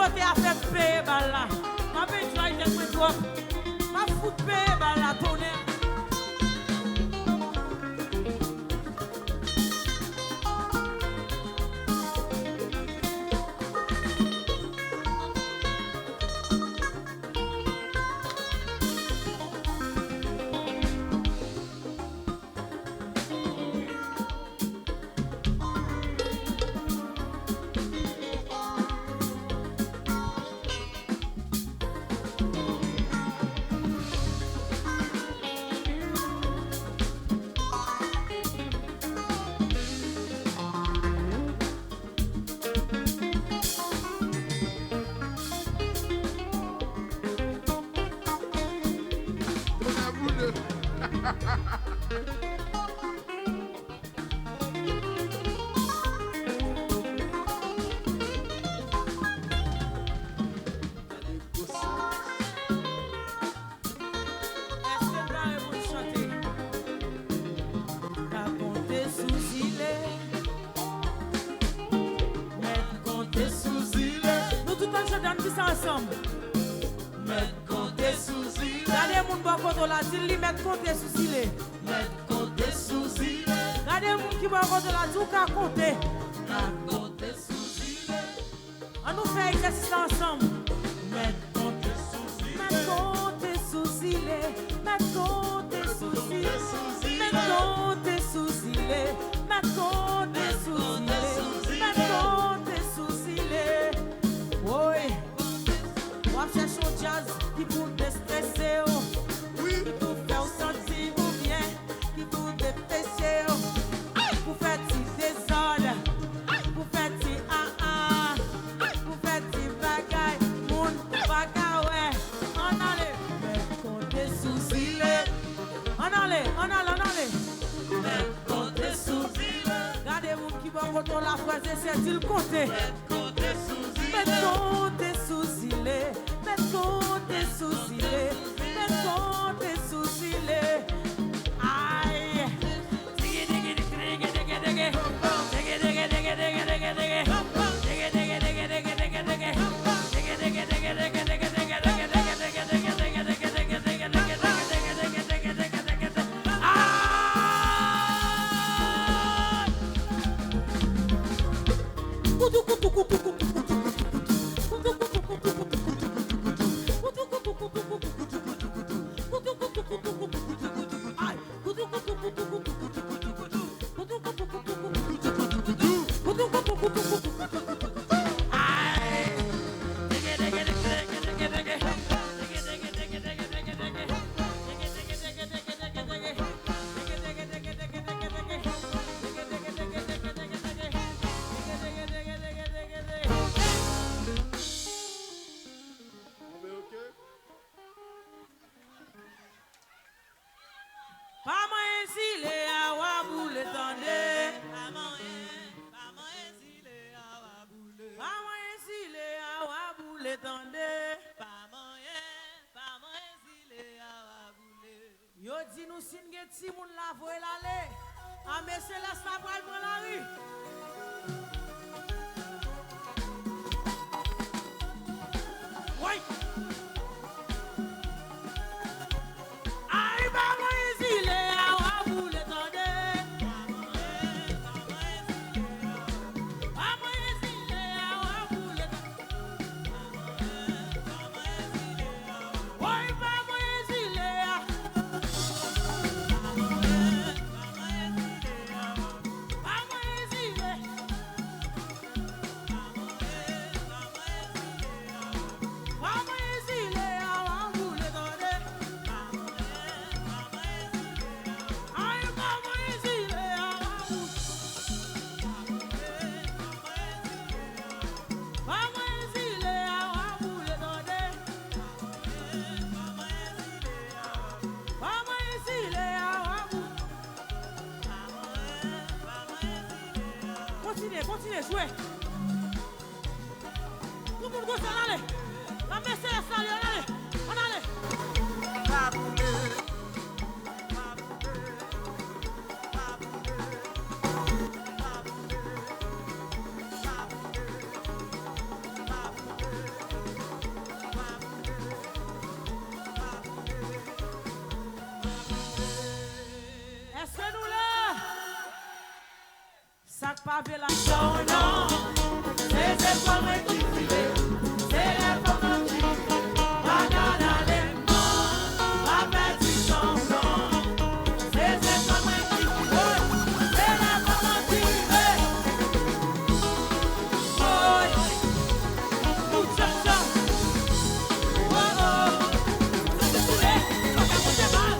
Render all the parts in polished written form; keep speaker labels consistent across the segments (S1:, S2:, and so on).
S1: côté à faire payer là. Ma belle joie est moins trop. Ma fout payer là tonnerre. Ensemble. Mettre compter sous île. Regardez mon bon côté là, dit lui mettre compter sous île. Mettre compter sous île. Regardez mon qui bon côté là, tout qu'à compter. Compter sous île. On nous fait exercice ensemble. Mettre compter sous île. Mettre compter sous île. Mettre compter sous île. Mettre compter sous île. Mettre compter sous île. Mettre compter sous île. Oui. On cherche un jazz qui pour déstresser, qui pour faire sentir bien, qui pour dépêcher, pour faire des désordres, pour faire des pour faire des bagailles, moun bagaille, on allait, mettre compter sous île, on allait, mettre compter sous île, regardez moun qui va contre la phrase et c'est il compter, mettre compter sous île, mettre compter sous île. Mettre compter sous île, mettre compter sous île. Aïe. Yo dit nous si nous ti moun la voye l'aller. Ah mais c'est là ça va prendre la rue. Oui. Aïe ba moi il est à wa vous l'étendez. gravé là. Non, non, c'est quoi moi qui file, c'est les pommes qui pas dans les mains, pas petit semblant. C'est quoi moi qui file, c'est les pommes qui nous cherchons. Oh, c'est tout les, pas qu'à monter mal.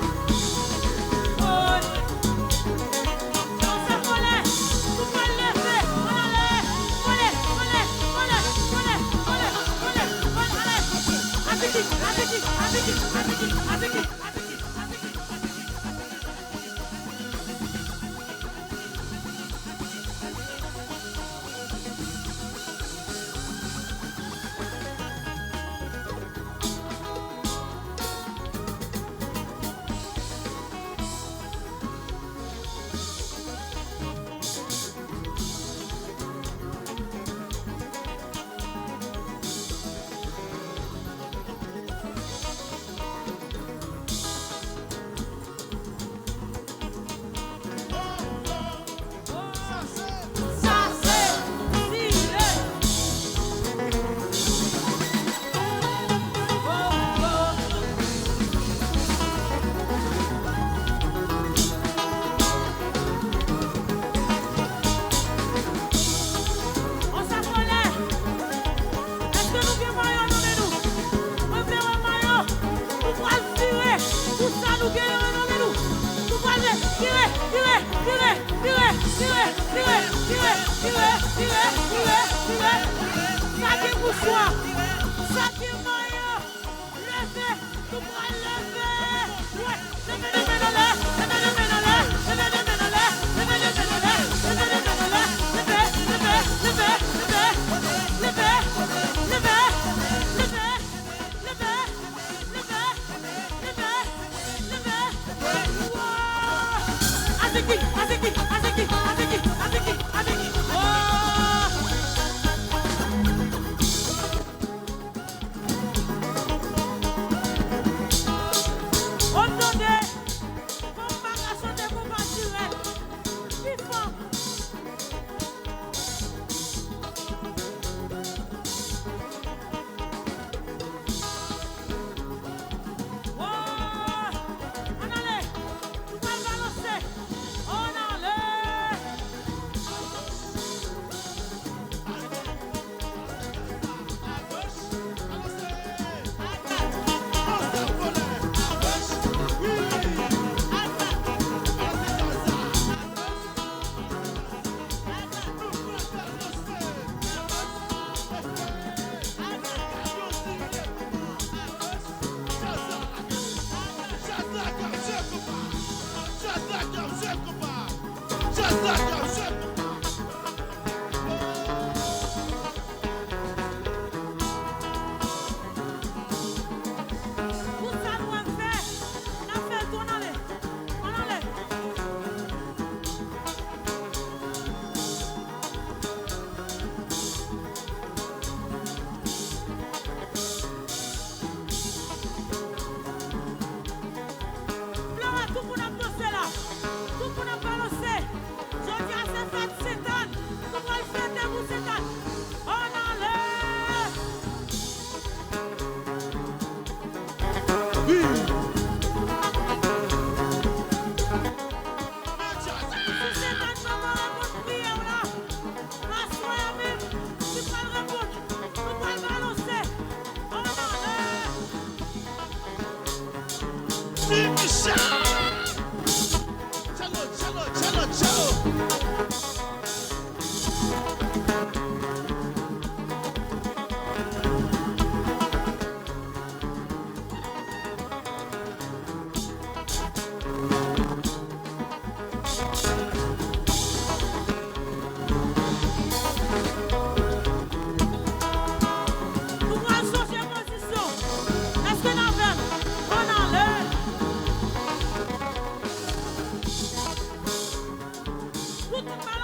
S2: Tout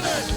S1: La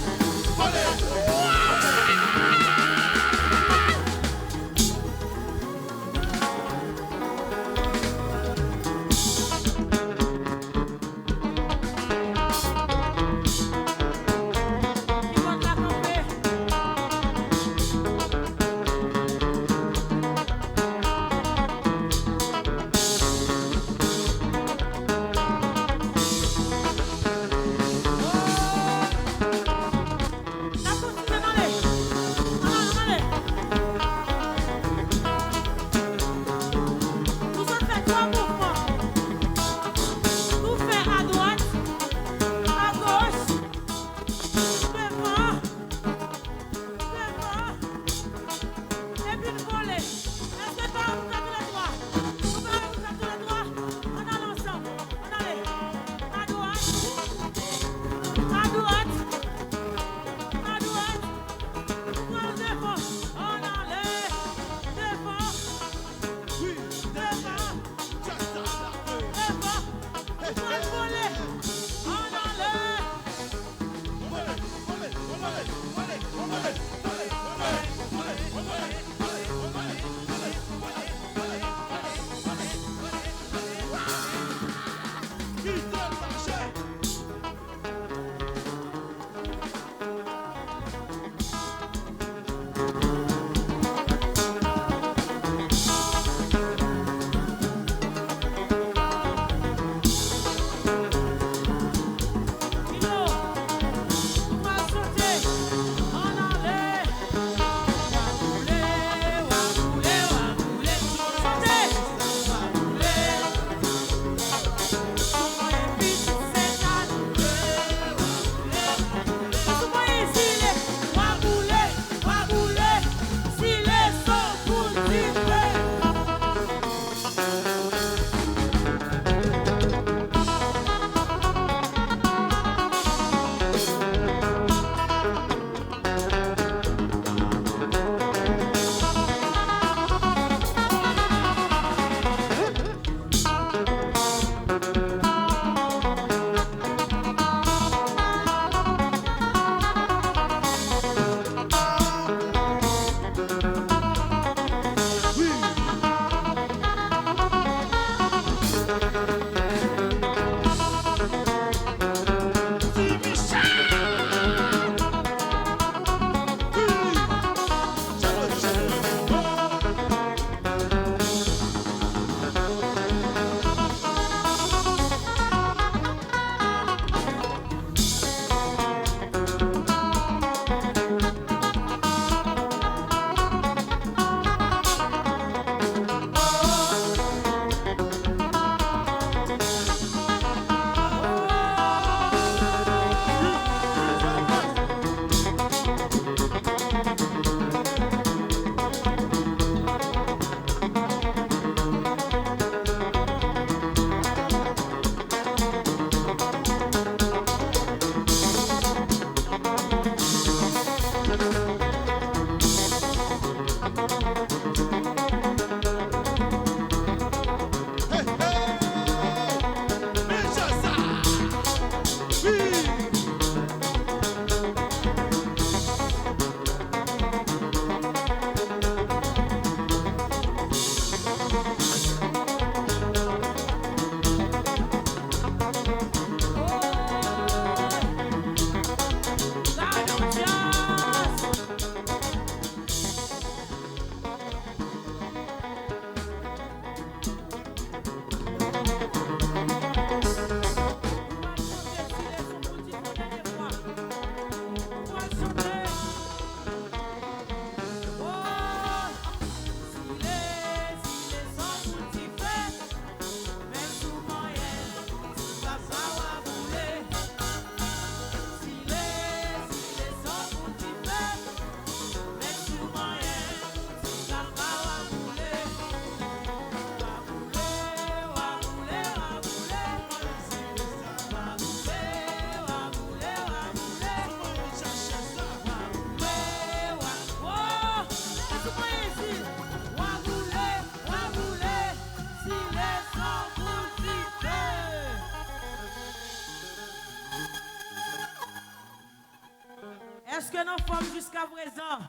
S1: Est-ce que nous sommes jusqu'à présent?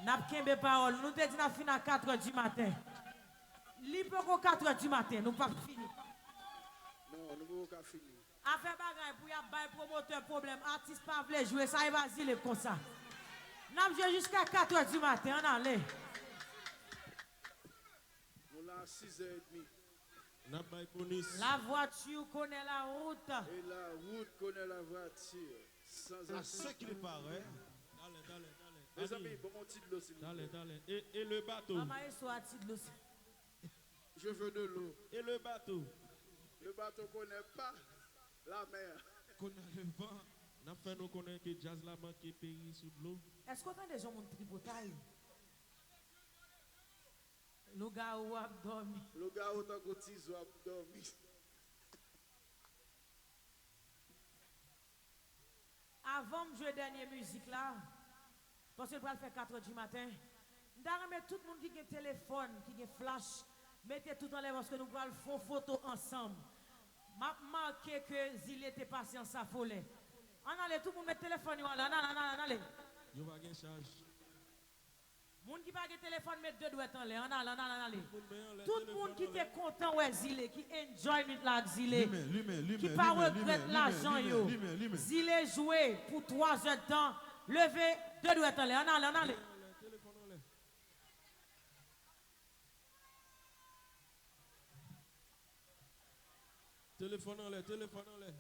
S1: N'a pas de parole. Nous te dit à fin à 4 h du matin. Libre qu'au 4 h du matin, nous pas fini.
S2: Non, nous ne pouvons pas finir.
S1: Affaire bagaille pour y avoir promoteur problème, artiste pas voulait jouer ça, il va dire comme ça. Nous joué jusqu'à 4 h du matin, on allait.
S2: Nous là 6h30.
S1: La voiture connaît la route.
S2: Et la route connaît la voiture. Sans
S3: à ce qu'il paraît.
S2: Mes amis, bon mon titre de l'eau.
S3: Et le bateau.
S1: Maman, il soit titre de
S2: Je veux de l'eau.
S3: Et le bateau.
S2: Le bateau ne connaît pas la mer.
S3: Qu'on a le vent. N'a fait nous connaître que jazz la manque qui périt sous l'eau.
S1: Est-ce qu'on a des gens qui tripotaillent? Le gars où a dormi.
S2: Le gars où t'as cotisé a dormi.
S1: Avant de jouer dernière musique là, parce que je vais faire 4 h du matin, je vais tout le monde qui a un téléphone, qui a un flash, mettez tout en l'air parce que nous allons faire photo ensemble. Je marqué que Zil était passé en sa folie. On allait tout le monde mettre le téléphone, on allait.
S3: Yo va gen charge.
S1: Moun qui pas de téléphone met deux doigts en l'air, on allait. Tout le monde qui était content ouais Zilé, qui enjoy la Zilé, qui pas regrette l'argent yo. Zilé joué pour 3 heures de temps, levé deux doigts en l'air, on allait.
S3: Téléphone en l'air, téléphone en l'air.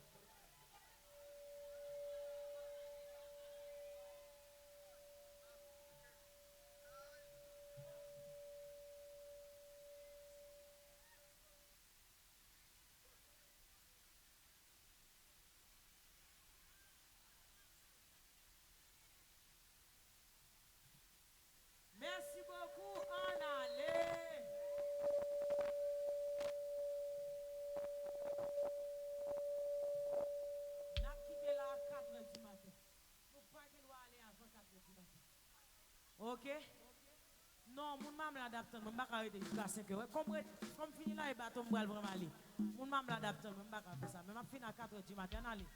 S1: Merci beaucoup, on allait. On a quitté là à 4 h du matin. Pourquoi qu'il doit aller avant 4 h du matin? Ok? Non, mon maman l'adapte, je ne vais pas arrêter jusqu'à 5 h. Comme fini là, il va tomber vraiment aller. Mon maman l'adapte, je ne vais pas faire ça. Mais je finis à 4 h du matin, allez.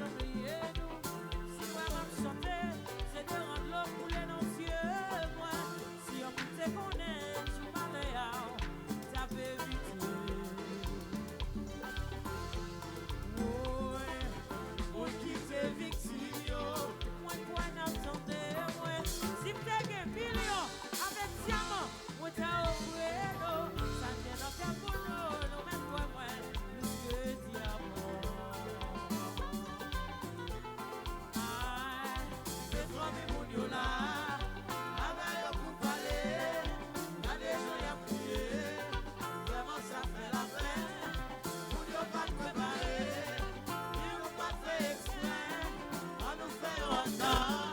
S1: oublier nous. Si vraiment chanter, c'est de rendre l'eau couler dans les yeux. Moi, si on te connaît, tu m'allais à t'avais vite. Ouais, on quitte victime. Moi, quoi n'attendais, ouais. Si t'es un million avec diamant, moi t'as offert l'eau. Ça tient dans ta boulot, non, même toi, moi, plus que diamant. Aïe, c'est trop mes mounions là. Avec le coup de palais, y'a des gens y a prié. Vraiment, ça fait la peine. Mounions pas préparé, ils n'ont pas fait exprès. On nous fait un retard.